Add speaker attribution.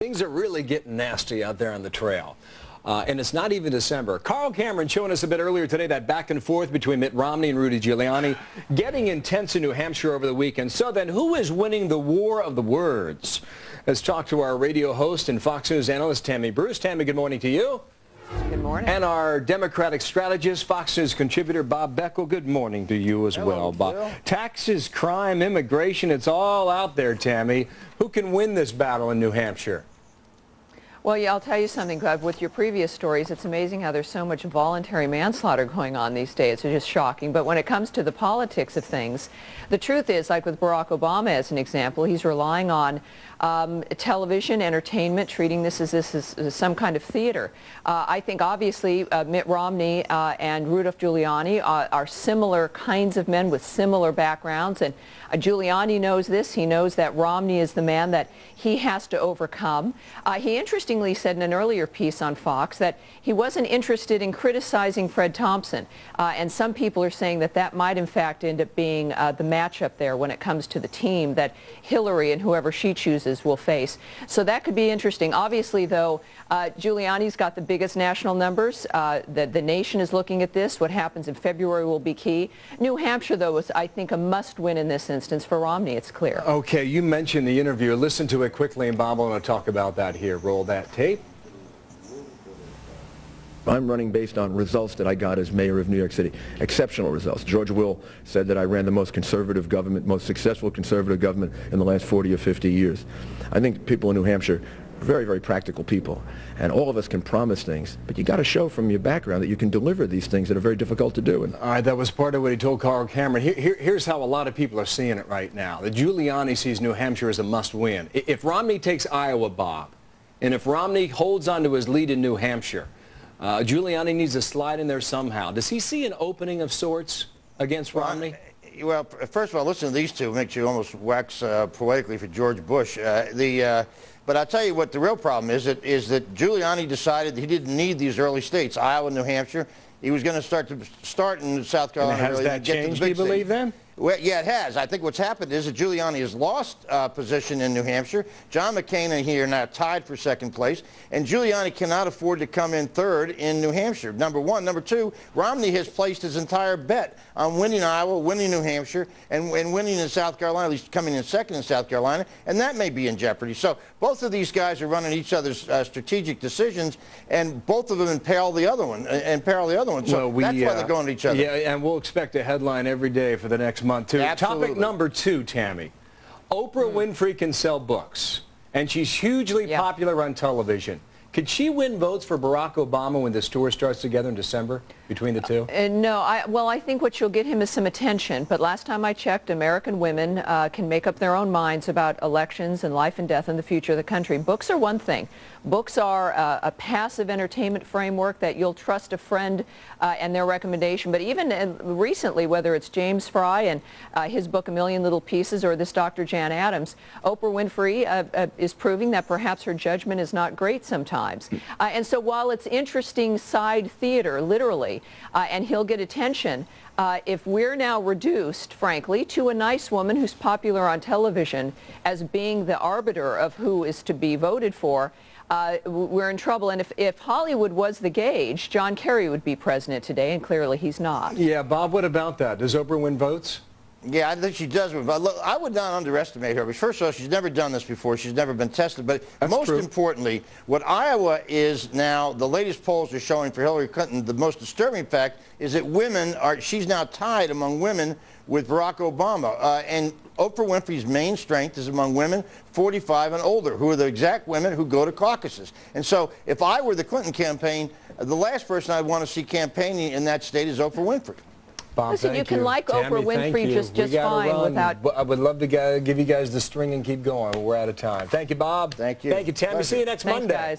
Speaker 1: Things are really getting nasty out there on the trail. And it's not even December. Carl Cameron showing us a bit earlier today that back and forth between Mitt Romney and Rudy Giuliani getting intense in New Hampshire over the weekend. So then who is winning the war of the words? Let's talk to our radio host and Fox News analyst, Tammy Bruce. Tammy, good morning to you.
Speaker 2: Good morning.
Speaker 1: And our Democratic strategist, Fox News contributor, Bob Beckel. Good morning to you as well, Bob.
Speaker 2: Bill.
Speaker 1: Taxes, crime, immigration, it's all out there, Tammy. Who can win this battle in New Hampshire?
Speaker 2: Well, yeah, I'll tell you something, Gleb. With your previous stories, it's amazing how there's so much voluntary manslaughter going on these days. It's just shocking. But when it comes to the politics of things, the truth is, like with Barack Obama as an example, he's relying on television, entertainment, treating this as some kind of theater. I think obviously Mitt Romney and Rudolph Giuliani are similar kinds of men with similar backgrounds, and Giuliani knows this. He knows that Romney is the man that he has to overcome. He interestingly said in an earlier piece on Fox that he wasn't interested in criticizing Fred Thompson, and some people are saying that that might in fact end up being the matchup there when it comes to the team that Hillary and whoever she chooses will face. So that could be interesting. Obviously, though, Giuliani's got the biggest national numbers. The nation is looking at this. What happens in February will be key. New Hampshire, though, is, I think, a must-win in this instance for Romney. It's clear.
Speaker 1: Okay, you mentioned the interview. Listen to it quickly, and Bob, I want to talk about that here. Roll that tape.
Speaker 3: I'm running based on results that I got as mayor of New York City. Exceptional results. George Will said that I ran the most conservative government, most successful conservative government in the last 40 or 50 years. I think people in New Hampshire are very, very practical people. And all of us can promise things, but you got to show from your background that you can deliver these things that are very difficult to do.
Speaker 1: All right, that was part of what he told Carl Cameron. Here's how a lot of people are seeing it right now. The Giuliani sees New Hampshire as a must-win. If Romney takes Iowa, Bob, and if Romney holds on to his lead in New Hampshire, Giuliani needs to slide in there somehow. Does he see an opening of sorts against Romney?
Speaker 4: Well, first of all, listen to these two. It makes you almost wax poetically for George Bush. But I'll tell you what the real problem is that Giuliani decided that he didn't need these early states, Iowa, New Hampshire. He was going to start in South Carolina.
Speaker 1: And has
Speaker 4: really,
Speaker 1: that changed, do you believe, then?
Speaker 4: Well, yeah, it has. I think what's happened is that Giuliani has lost position in New Hampshire. John McCain and he are now tied for second place, and Giuliani cannot afford to come in third in New Hampshire, number one. Number two, Romney has placed his entire bet on winning Iowa, winning New Hampshire, and winning in South Carolina, at least coming in second in South Carolina, and that may be in jeopardy. So both of these guys are running each other's strategic decisions, and both of them imperil the other one. So
Speaker 1: well,
Speaker 4: that's why they're going to each other.
Speaker 1: Yeah, and we'll expect a headline every day for the next month, too.
Speaker 4: Absolutely.
Speaker 1: Topic number 2, Tammy. Oprah Winfrey can sell books, and she's hugely popular on television. Could she win votes for Barack Obama when this tour starts together in December between the two?
Speaker 2: No. Well, I think what you'll get him is some attention. But last time I checked, American women can make up their own minds about elections and life and death and the future of the country. Books are one thing. Books are a passive entertainment framework that you'll trust a friend and their recommendation. But even recently, whether it's James Fry and his book A Million Little Pieces or this Dr. Jan Adams, Oprah Winfrey is proving that perhaps her judgment is not great sometimes. And so while it's interesting side theater, literally, and he'll get attention, if we're now reduced, frankly, to a nice woman who's popular on television as being the arbiter of who is to be voted for, we're in trouble. And if Hollywood was the gauge, John Kerry would be president today, and clearly he's not.
Speaker 1: Yeah, Bob, what about that? Does Oprah win votes?
Speaker 4: Yeah, I think she does. But look, I would not underestimate her. But first of all, she's never done this before. She's never been tested. But most importantly, what Iowa is now, the latest polls are showing for Hillary Clinton, the most disturbing fact is that she's now tied among women with Barack Obama. And Oprah Winfrey's main strength is among women 45 and older, who are the exact women who go to caucuses. And so if I were the Clinton campaign, the last person I'd want to see campaigning in that state is Oprah Winfrey.
Speaker 1: Bob,
Speaker 2: listen, you can like
Speaker 1: Tammy,
Speaker 2: Oprah Winfrey just fine without...
Speaker 1: I would love to give you guys the string and keep going. We're out of time. Thank you, Bob.
Speaker 4: Thank you.
Speaker 1: Thank you, Tammy. See you next Monday.
Speaker 2: Guys.